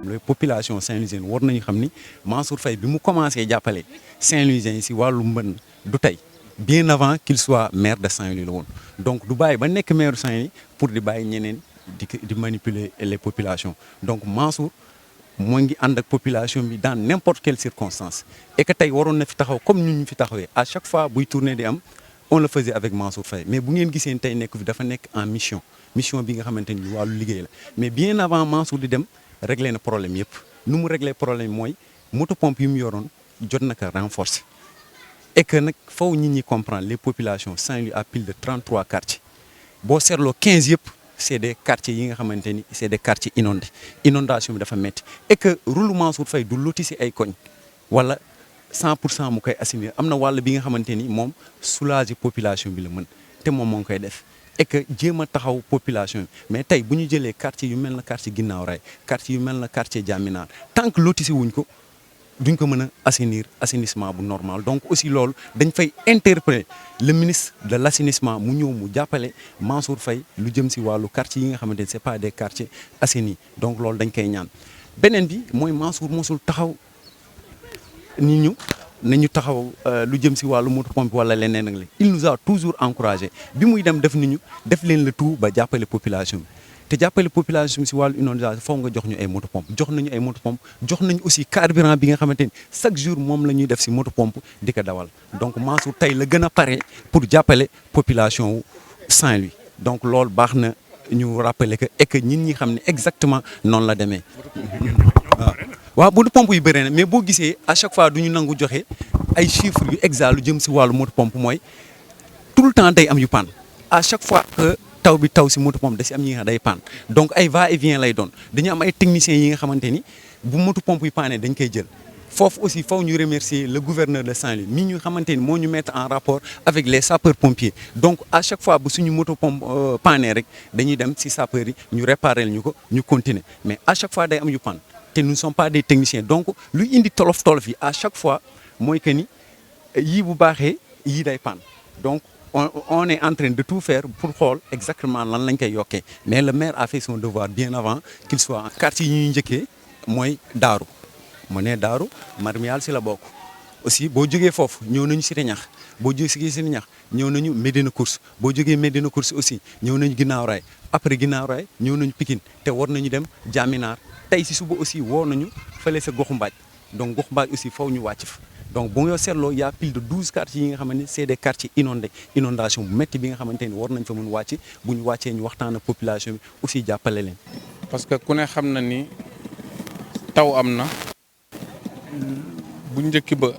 les populations saint-louisiennes war nañu xam ni Mansour Faye bi mu commencé jàppale Saint-Louisiens yi si wàllu mbënn du tey bien avant qu'il soit maire de Saint-Louis la woon donc du bàyyi ba nekk maire de Saint-Louis pour di bàyyi ñeneen di manipuler les populations donc Mansour moo ngi ànd ak population bi dans n'importe quelle circonstance et que tey waroon na fi taxaw comme ñun ñu fi taxawee à chaque fois buy tournée di am on le faisait avec Mansour Faye mais bu ngeen gisee tey nekk fi dafa nekk en mission bi nga xamante ni wàllu liggéey la mais bien avant Mansour di dem régler na problème yëpp nu mu régler problème mooy moto pompe yu mu yoroon jot na ko renforcer et que nag faw nit ñi comprendre les populations Saint-Louis a plus de 33 quartiers boo seetloo 15 yëpp c'est des quartiers yi nga xamante ni c'est des quartiers inondés inondation bi dafa métti et que rôle Mansour Faye du loti si ay koñ wala 100% mu koy assainir am na wàll bi nga xamante ni moom soulager population bi la mën te moom moo ngi koy def et que jéem a taxaw population bi mais tey bu ñu jëlee quartier yu mel na quartier Ginnaaw Rail quartier yu mel na quartier Diaminaar tant que lotissé wuñ ko duñ ko mën a assainissement bu normal donc aussi loolu dañ fay interpeller le ministre de l'assainissement mu ñëw mu jàppale Mansour Faye lu jëm si wàllu quartier yi nga xamante ni c'est pas des quartiers assainis donc loolu dañ koy ñaan beneen bi mooy Mansour mosul taxaw ni ñu nañu taxaw lu jëm si wàllu moto pompe wala leneen ak la il nous a toujours encouragé bi muy dem def ni ñu def leen le tout ba jàppale population bi te jàppale population bi si wàllu inondation foog nga jox ñu ay moto pompe jox nañu ay moto pompe jox nañu aussi carburant bi nga xamante ni chaque jour moom la ñuy def si moto pompe di ko dawal donc Mansour tey la gën a pare pour jàppale population wu Saint-Louis donc loolu baax na ñu rappeler que et que ñin ñi xam ne exactement noonu la demee waaw moto pompe yu bëri na mais boo gisee à chaque fois du ñu nangu joxe ay chiffres yu exact lu jëm si wàllu moto pompe mooy tout le temps day am yu panne à chaque fois que taw bi taw si moto pompe da si am ñi nga xam day panne donc ay va et vient lay doon dañu am ay techniciens yi nga xamante ni bu moto pompe yu panne dañ koy jël foofu aussi faw ñu remercier le gouverneur de Saint-Louis mi ñu xamante ni moo ñu mettre en rapport avec les sapeurs pompiers donc à chaque fois bu suñu moto pompe panne rek dañuy dem si sapeurs yi ñu réparer ñu ko ñu continuer mais à chaque fois day am yu panne te nous ne sommes pas des techniciens donc luy indi tolof yi à chaque fois mooy que ni yii bu baaxee yii day panne donc on est en train de tout faire pour xool exactement lan lañ koy yokkee mais le maire a fait son devoir bien avant qu'il soit en quartier yi ñuy njëkkee mooy Daaru mu ne Daaru Marmial si la bokk aussi boo jógee foofu ñëw nañu Cité Ñax boo jógee Cité Ñax ñëw nañu Médina Course boo jógee Médina Course aussi ñëw nañu Ginnaaw Rail après Ginnaaw Rail ñëw nañu Pikine te war nañu dem Diaminaar tey si suba aussi woo nañu fële sa Goxu Mbaaj donc Goxu Mbaaj aussi faw ñu wàcc fa donc bu nga seetloo y a plus de 12 quartiers yi nga xamante ni c'est des quartiers inondés inondation bu métti bi nga xamante ni war nañ fa mën wàcc bu ñu wàccee ñu waxtaan ak population bi aussi jàppale leen. parce que ku ne xam na ni taw am na bu njëkk ba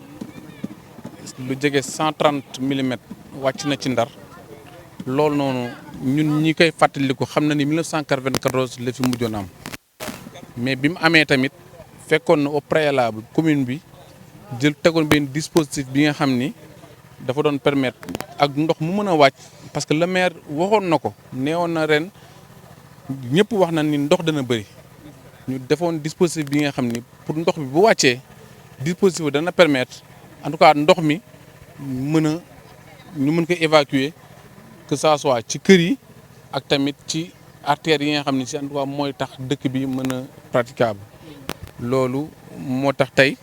lu jege 130 millimètres wàcc na ci Ndar loolu noonu ñun ñi koy fàttaliku xam na ni 1994 la fi mujjoon am mais bi mu amee tamit fekkoon na au préalable commune bi. jël tegoon benn dispositif bi nga xam ni dafa doon permettre ak ndox mu mën a wàcc parce que le maire waxoon na ko neewoon na ren ñëpp wax na ni ndox dana bëri ñu defoon dispositif bi nga xam ni pour ndox bi bu wàccee dispositif bi dana permettre en tout cas ndox mi ñu mën ko évacuer que ça soit ci kër yi ak tamit ci artères yi nga xam ni si en tout cas mooy tax dëkk bi mën a praticable loolu moo tax tey.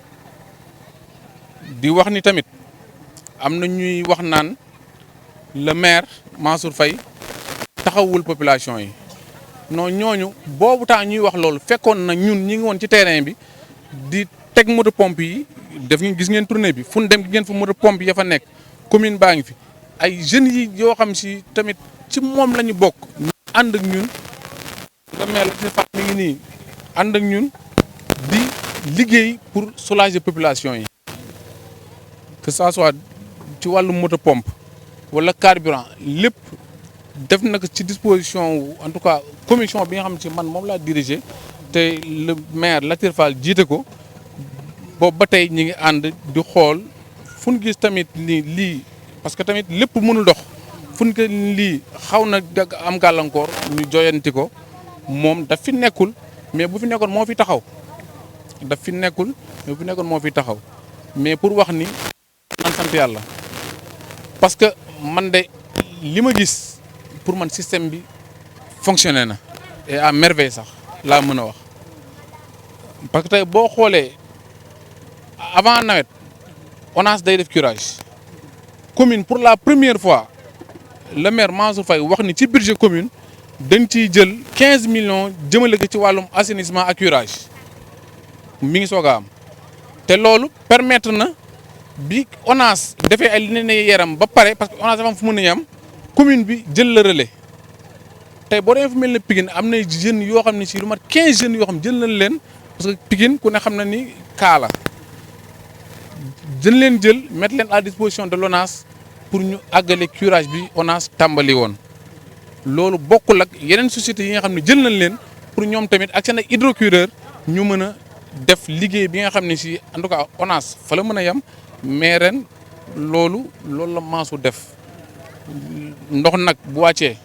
di wax ni tamit am na ñuy wax naan le maire Mansour Faye taxawul population yi non ñooñu boobu temps ñuy wax loolu fekkoon na ñun ñi ngi woon ci terrain bi di teg moto pompe yi def ngeen gis ngeen tournée bi fu ñu dem ngeen fa moto pompe ya fa nekk commune baa ngi fi ay jeunes yi yoo xam si tamit ci moom la ñu bokk. ñu ànd ak ñun le maire la ci mi ngi nii ànd ak ñun di liggéey pour soulager population yi. que ça soit ci wàllu moto pompe wala carburant lépp def na ko ci disposition wu en tout cas commission bi nga xam ne ci man moom laa diriger te le maire Latir Fall jiite ko boobu ba tey ñi ngi ànd di xool fu ñu gis tamit ni lii parce que tamit lépp mënul dox fu ñu ko lii xaw na am gàllankoor ñu joyanti ko moom daf fi nekkul mais bu fi nekkoon moo fi taxaw daf fi nekkul mais bu fi nekkoon moo fi taxaw mais pour wax ni. man sant yàlla parce que man de li ma gis pour man système bi fonctionné na et à merveille sax laa mën a wax parce que tey boo xoolee avant nawet ONAS day def curage commune pour la première fois le maire Mansour Faye wax ni ci budget commune dañ ciy jël 15 millions jëmale ko ci wàllum assainissement ak curage mi ngi soog a am te loolu permettre na bi ONAS defee ay liggéey yaram ba pare parce que ONAS dafa am fu mën a yam commune bi jël le relais tey boo demee fu mel ne Pikine am na jeunes yoo xam ne si lu mat 15 jeunes yoo xam jël nañ leen parce que Pikine ku ne xam na ni kaala jën leen jël mettre leen à disposition de l'ONAS pour ñu àggale curage bi ONAS tàmbali woon loolu bokkul ak yeneen sociétés yi nga xam ne jël nañ leen pour ñoom tamit ak seen ay hydrocureur ñu mën a def liggéey bi nga xam ne si en tout cas ONAS fa la mën a yem mais ren loolu la Mansour def ndox nag bu wàccee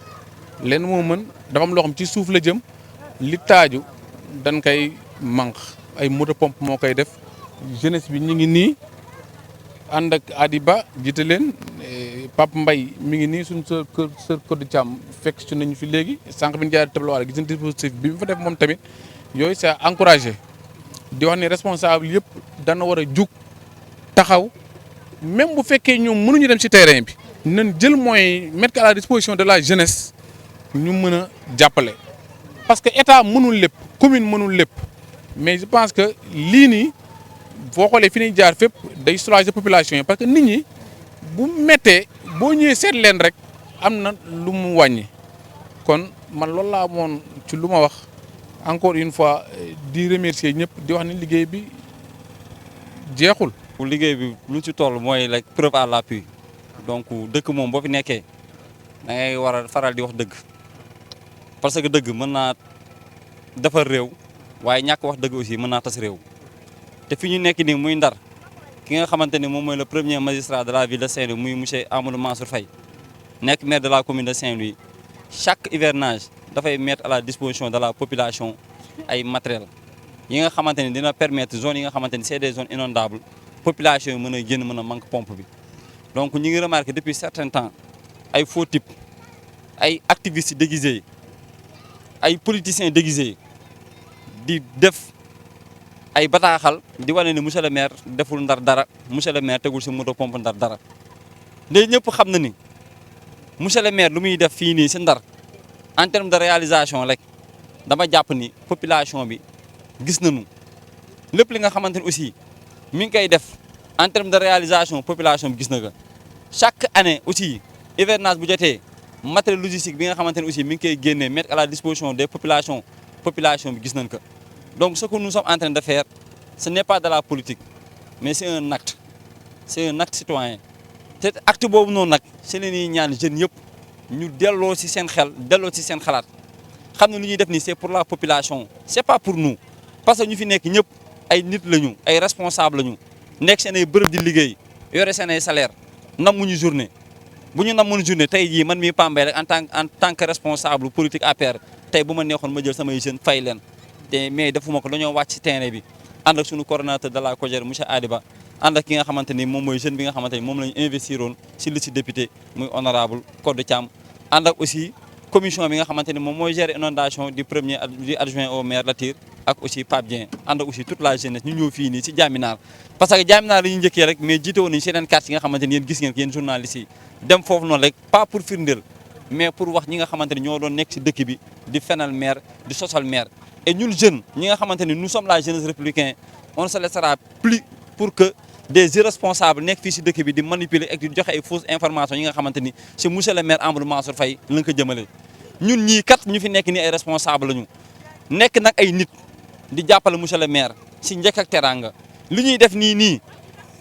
leen moo mën dafa am loo xam ci suuf la jëm li taaju dañ koy manque ay moto pompe moo koy def jeunesse bi ñu ngi nii ànd ak Adiba jiite leen Pape Mbaye mi ngi nii suñu sër Codé Thiam fekk ci nañu fi léegi sànq bi ñu jaaree tableau gis nañ dispositif bi mu fa def moom tamit yooyu c'est encouragé di wax ni responsable yëpp dana war a jug taxaw même bu fekkee ñoom mënuñu dem ci terrain bi nañ jël moyens mettre à la disposition de la jeunesse ñu mën a jàppale. parce que état mënul lépp commune mënul lépp mais je pense que lii nii boo xoolee fi ñuy jaar fépp day soulager population yi parce que nit ñi bu méttee boo ñëwee seet leen rek am na lu mu wàññi kon man loolu laa amoon ci lu ma wax encore une fois di remercier ñëpp di wax ni liggéey bi jeexul. liggéey bi lu ci toll mooy like preuve à l'appui donc dëkk moom boo fi nekkee da ngay war a faral di wax dëgg parce que dëgg mën naa defar réew waaye ñàkk wax dëgg aussi mën naa tas réew te fi ñu nekk nii muy Ndar ki nga xamante ni moom mooy le premier magistrat de la ville de Saint-Louis muy monsieur Amadou Mansour Faye nekk maire de la commune de Saint-Louis chaque hivernage dafay mettre à la disposition de la population ay matériel yi nga xamante ni dina permettre zones yi nga xamante ni c'est des zones inondables population yi mën a génn mën a manque pompe bi donc ñu ngi remarqué depuis certain temps ay faux types ay activistes déguisés ay politiciens déguisés di def ay bataaxal di wane ni monsieur le maire deful Ndar dara monsieur le maire tegul si moto pompe Ndar dara léegi ñëpp xam na ni monsieur le maire lu muy def fii nii si Ndar en terme de réalisation rek dama jàpp ni population bi gis nañu lépp li nga xamante ni aussi mi ngi koy def en terme de réalisation population bi gis na ko chaque année aussi hivernage bu jotee matériel logistique bi nga xamante ni aussi mi ngi koy génnee mettre à la disposition des population bi gis nañ ko donc ce que nous sommes en train de faire ce n'est pas de la politique mais c'est un acte citoyen te acte boobu noonu nag si la ñuy ñaan jeunes yëpp ñu delloo si seen xel delloo si seen xalaat xam ne lu ñuy def nii c'est pour la population c'est pas pour nous parce que ñu fi nekk ñëpp ay nit lañu ay responsable lañu nekk seen ay bërëb di liggéey yore seen ay salaire namuñu journée bu ñu namoon journée tey jii man mii Pambay rek en tant que responsable politique APR tey bu ma neexoon ma jël samay jeunes fay leen te mais defuma ko dañoo wàcc ci terrain bi ànd ak suñu coordonnateur de la COJER monsieur Adiba ànd ak ki nga xamante ni moom mooy jeune bi nga xamante ni moom la ñu investiroon si liste député muy honorable Codé Thiam ànd ak aussi commission bi nga xamante ni moom mooy gérer inondation du adjoint au maire Latir ak aussi Pape Dieng ànd ak aussi toute la jeunesse ñu ñëw fii nii si Diaminaar parce que Diaminaar la ñu njëkkee rek mais jiite woon nañu si yeneen quartier yi nga xamante ni yéen gis ngeen ko yéen journalistes yi dem foofu noonu rek pas pour firndeel mais pour wax ñi nga xamante ni ñoo doon nekk si dëkk bi di fenal maire di sosal maire et ñun jeunes ñi nga xamante ni nous sommes la jeunesse républicaine on ne se laissera plus pour que des irresponsables nekk fii si dëkk bi di manipuler ak di joxe ay fausses informations yi nga xamante ni si monsieur le maire Amadou Mansour Faye la nga ko jëmale ñun ñii kat ñu fi nekk nii ay responsable lañu nekk nag ay nit di jàppale monsieur le maire si njëkk ak teranga li ñuy def nii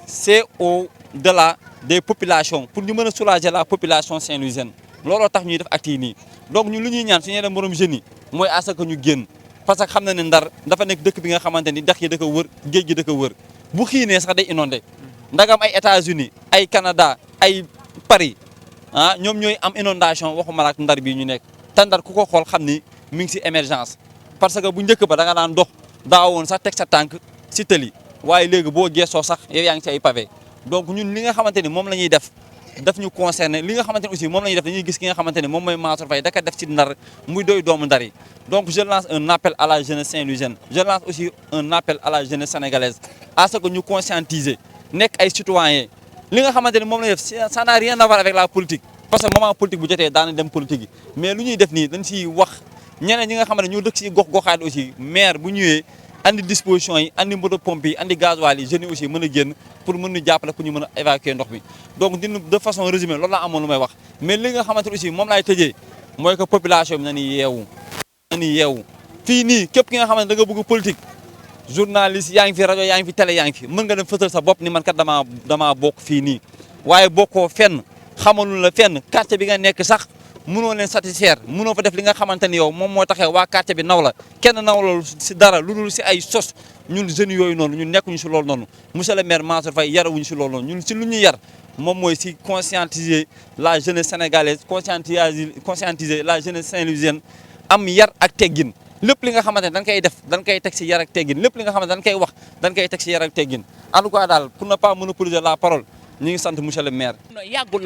c'est au-delà des populations pour ñu mën a soulager la population saint-louisienne looloo tax ñuy def actes yi nii donc ñun li ñuy ñaan suñu yeneen morom jeunes yi mooy à ce que ñu génn parce que xam na ne Ndar dafa nekk dëkk bi nga xamante ni dex yi da ko wër géej gi da ko wër bu xiinee sax day inondé ndagam ay États-Unis ay Canada ay Paris ñoom ñooy am inondation waxuma la ak Ndar bii ñu nekk te Ndar ku ko xool xam ni mi ngi si émergence parce que bu njëkk ba da nga daan dox daawoon sax teg sa tànk si tëli waaye léegi boo geesoo sax yow yaa ngi si ay pavé donc ñun li nga xamante ni moom la ñuy def daf ñu concerné li nga xamante ne aussi moom la ñuy def dañuy gis ki nga xamante ne moom mooy Mansour Faye daka def ci Ndar muy doy doomu Ndar yi donc je lance un appel à la jeunesse saint-louisienne je lance aussi un appel à la jeunesse sénégalaise à ce que ñu conscientiser nekk ay citoyens li nga xamante ne moom la ñuy def ça n'a rien à voir avec la politique parce que moment politique bu jotee daana dem politique yi mais lu ñuy def nii dañ siy wax ñeneen ñi nga xamante ne ñoo dëkk si gox-goxaat aussi maire bu ñëwee andi disposition yi andi moto pompe yi andi gasoil yi jeunes yi aussi mën a génn pour mën ñu jàppale pour ñu mën a évacuer ndox mi donc de façon résumée loolu laa amoon lu may wax mais li nga xamante aussi moom laay tëjee mooy que population bi nañu yeewu fii nii képp ki nga xamante da nga bëgg politique journaliste yaa ngi fi rajo yaa ngi fi télé yaa ngi fi mën nga dem fësal sa bopp ni man kat damaa bokk fii nii waaye bokkoo fenn xamalul la fenn quartier bi nga nekk sax mënoo leen satisfaire mënoo fa def li nga xamante ni yow moom moo taxee waa quartier bi naw la kenn naw la si dara lu dul si ay sos ñun jeunes yooyu noonu ñun nekkuñu si loolu noonu monsieur le maire Mansour Faye yarawuñu si loolu noonu ñun si lu ñu yar moom mooy si conscientiser la jeunesse sénégalaise conscientiser la jeunesse saint-louisienne am yar ak teggin lépp li nga xamante ne dañ koy def dañ koy teg si yar ak teggin lépp li nga xamante dañ koy wax dañ koy teg si yar ak teggin en tout cas daal pour ne pas monopoliser la parole ñu ngi sant monsieur le maire. yàggul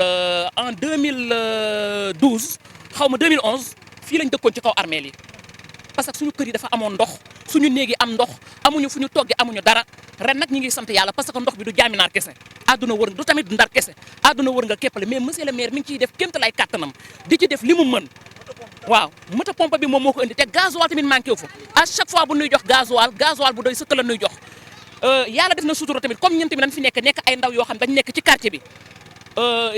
en 2012 xaw ma 2011 fii lañ dëkkoon ci kaw armeel yi parce que suñu kër yi dafa amoon ndox suñu néeg yi am ndox amuñu fu ñu toggee amuñu dara ren nag ñu ngi sant yàlla parce que ndox bi du jaaminaar kese àdduna wër du tamit du ndar kese àdduna wër nga képpale mais monsieur le maire mi ngi ciy def kémta lay kàttanam di ci def li mu mën waaw moto pompe bi moom moo ko indi te gasoil tamit manqué wu fa à chaque fois bu nuy jox gasoil bu doy sëkk la nuy jox yàlla def na sutura tamit comme ñun tamit dañ fi nekk ay ndaw yoo xam dañ nekk ci quartier bi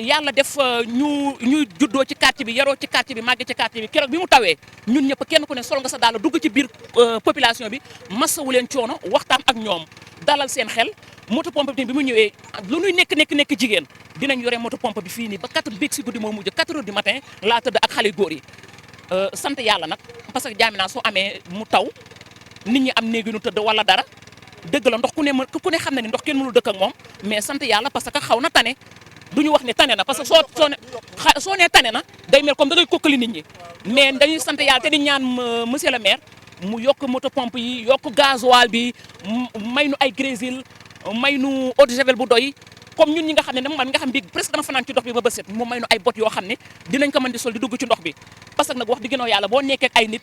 yàlla def ñu juddoo ci quartier bi yaroo ci quartier bi màgge ci quartier bi keroog bi mu tawee ñun ñëpp kenn ku ne sol nga sa daal dugg ci biir population bi masawu leen coono waxtaan ak ñoom dalal seen xel moto pompe bi mu ñëwee lu ñuy nekk jigéen dinañ yore moto pompe bi fii nii ba 4 beeg si guddi moo mujj 4 heures du matin laa tëdd ak xale góor yi sant yàlla nag parce que Diamina soo amee mu taw nit ñi am néegi nu tëdd wala dara dëgg la ndox ku ne xam na ni ndox kenn mënul dëkk ak moom mais sant yàlla parce que xaw na tane du ñu wax ne tane na parce que soo nee tane na day mel comme da ngay kokkali nit ñi mais dañuy sant yàlla te di ñaan monsieur le maire mu yokk moto pompe yi yokk gasoil bi may nu ay grésil may nu eau de javel bu doy comme ñun ñi nga xam ne man nga xam bi presque dama fanaan ci ndox bi ba bëset mu may nu ay bot yoo xam ne dinañ ko mën di sol di dugg ci ndox bi parce que nag wax di gënoo yàlla boo nekkee ak ay nit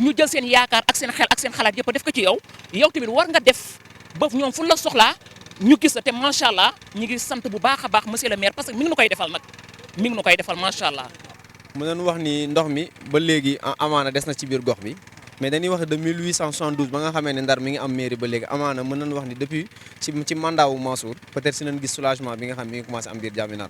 ñu jël seen yaakaar ak seen xel ak seen xalaat yëpp def ko ci yow tamit war nga def ba ñoom fu la soxlaa ñu gis la te macha allah ñu ngi sant bu baax a baax monsieur le maire parce que mi ngi nu koy defal nag mi ngi nu koy defal macha allah. mën nañu wax ni ndox mi ba léegi amaana des na ci biir gox bi mais dañuy wax de 1872 ba nga xamee ne Ndar mi ngi am mairie ba léegi amaana mën nañu wax ni depuis ci mandat wu Mansour peut-être si nañ gis soulagement bi nga xam mi ngi commencé am biir Diamina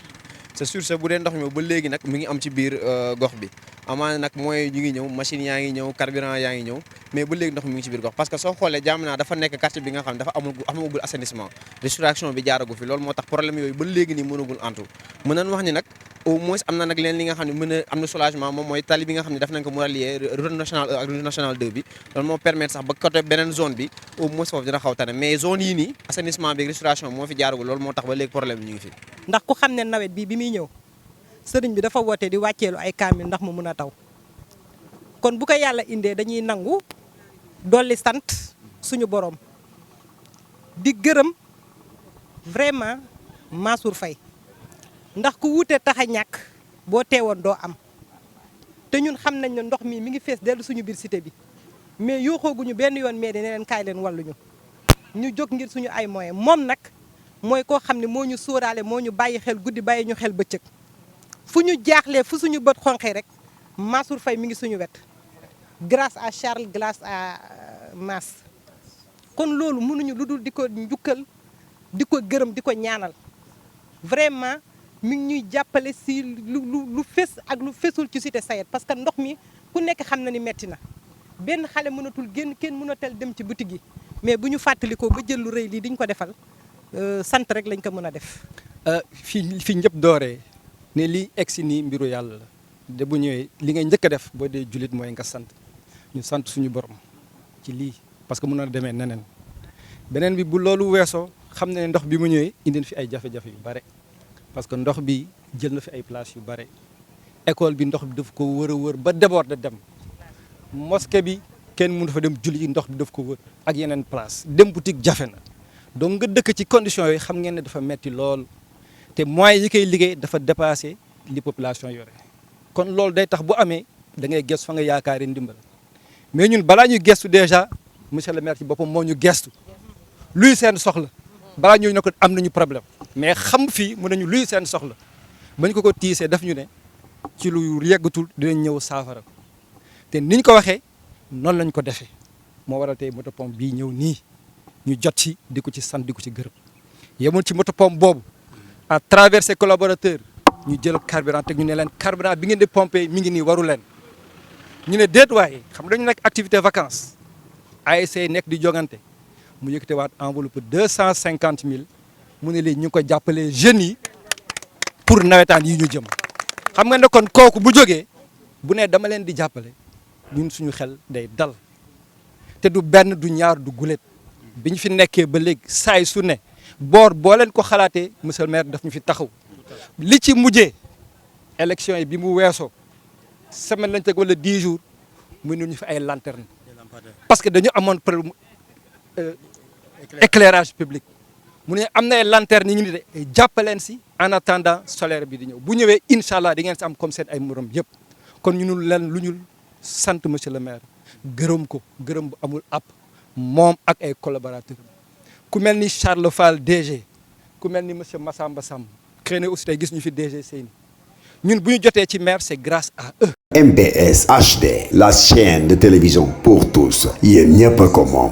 c'est sûr que bu dee ndox mi ba léegi nag mi ngi am ci biir gox bi amaana nag mooy ñu ngi ñëw machine yaa ngi ñëw carburant yaa ngi ñëw mais ba léegi ndox mi ngi ci biir gox parce que soo xoolee Diamina dafa nekk quartier bi nga xam dafa amagul assainissement restauration bi jaaragu fi loolu moo tax problème yooyu ba léegi nii mënagul antu mën nañ wax ni nag au moins am na nag leen li nga xam ne mën a am na soulagement moom mooy tali bi nga xam ne daf nañ ko mu rallier route nationale 1 ak route nationale 2 bi loolu moo permettre sax ba côté beneen zone bi au moins foofu dina xaw tane mais zone yii nii assainissement bi restauration moo fi jaaragul loolu moo tax ba léegi problème bi ñu ngi fi ndax ku xam ne nawet bi muy ñëw sëriñ bi dafa woote di wàcceelu ay kaamil ndax mu mën a taw kon bu ko yàlla indee dañuy nangu dolli sant suñu borom di gërëm vraiment Mansour Faye ndax ku wuute tax a ñàkk boo teewoon doo am te ñun xam nañ ne ndox mi ngi fees dellu suñu biir cité bi mais yooxooguñu benn yoon mais dina leen kaay leen walluñu ñu jóg ngir suñu ay moyens moom nag mooy koo xam ne moo ñu sóoraale moo ñu bàyyi xel guddi bàyyi ñu xel bëccëg fu ñu jaaxlee fu suñu bët xonqee rek Mansour Faye mi ngi suñu wet grâce à Charles grâce à Mass kon loolu mënuñu lu dul di ko njukkal di ko gërëm di ko ñaanal vraiment mi ngi ñuy jàppale si lu fés ak lu fésul ci cité Sayed parce que ndox mi ku nekk xam na ni metti na benn xale mënatul génn kenn mënatal dem ci boutique yi mais bu ñu fàttalikoo ba jël lu rëy lii diñ ko defal sant rek lañ ko mën a def. fi ñëpp dooree ne lii egsi nii mbiru yàlla la de bu ñëwee li ngay njëkk a def boo dee jullit mooy nga sant ñu sant suñu borom ci lii parce que mën na demee neneen beneen bi bu loolu weesoo xam ne ndox bi mu ñëwee indi fi ay jafe-jafe yu bare parce que ndox bi jël na fi ay place yu bare école bi ndox bi daf ko wër a wër ba déborder dem mosquée bi kenn mënu fa dem julli ndox bi daf ko wër ak yeneen place dem boutique jafe na donc nga dëkk ci conditions yooyu xam ngeen ne dafa metti lool te moyens yi koy liggéey dafa dépassé li population yore kon loolu day tax bu amee da ngay gestu fa nga yaakaari ndimbal mais ñun balaa ñuy gestu déjà monsieur le maire ci boppam moo ñu gestu luy seen soxla balaa ñuy ne ko am nañu problème mais xam fii mu nañu luy seen soxla bañ ko tiisee daf ñu ne ci lu yeggatul dinañ ñëw saafara te niñ ko waxee noonu lañ ko defee moo waral tey moto pompe bii ñëw nii ñu jot ci di ko ci sant di ko ci gërëm yemul ci moto pompe boobu à travers ses collaborateurs ñu jël carburant te ñu ne leen carburant bi ngeen di pomper mi ngi nii waru leen ñu ne déet waaye xam dañu nekk activité vacances ASC nekk di jogante mu yëkkate waat enveloppe 250 000 mu ne léegi ñu ngi ko jàppalee jeunes yi pour nawetaan yi ñu jëm xam nga ne kon kooku bu jógee bu ne dama leen di jàppale ñun suñu xel day dal te du benn du ñaar du gulet bi ñu fi nekkee ba léegi saay su ne boor boo leen ko xalaatee monsieur le maire daf ñu fi taxaw li ci mujjee élection yi bi mu weesoo semaine lañ teg wala 10 jours mu ne ñu fi ay lanterne parce que dañu amoon problème éclairage public mu ne am na ay lanterne yi ñu ni de jàppaleen si en attendant solaire bi di ñëw bu ñëwee incha allah di ngeen si am comme seen ay morom yëpp kon ñu leen lu ñu sant monsieur le maire gërëm ko gërëm bu amul app moom ak ay collaborateurs ku mel ni Charles Fall DG ku mel ni monsieur Massamba Samb xëy na aussi tey gis ñu fi DG Seyni ñun bu ñu jotee ci maire c'est grâce à eux. MBS HD, la chaîne de télévision pour tous. Yéen ñëpp ko moom.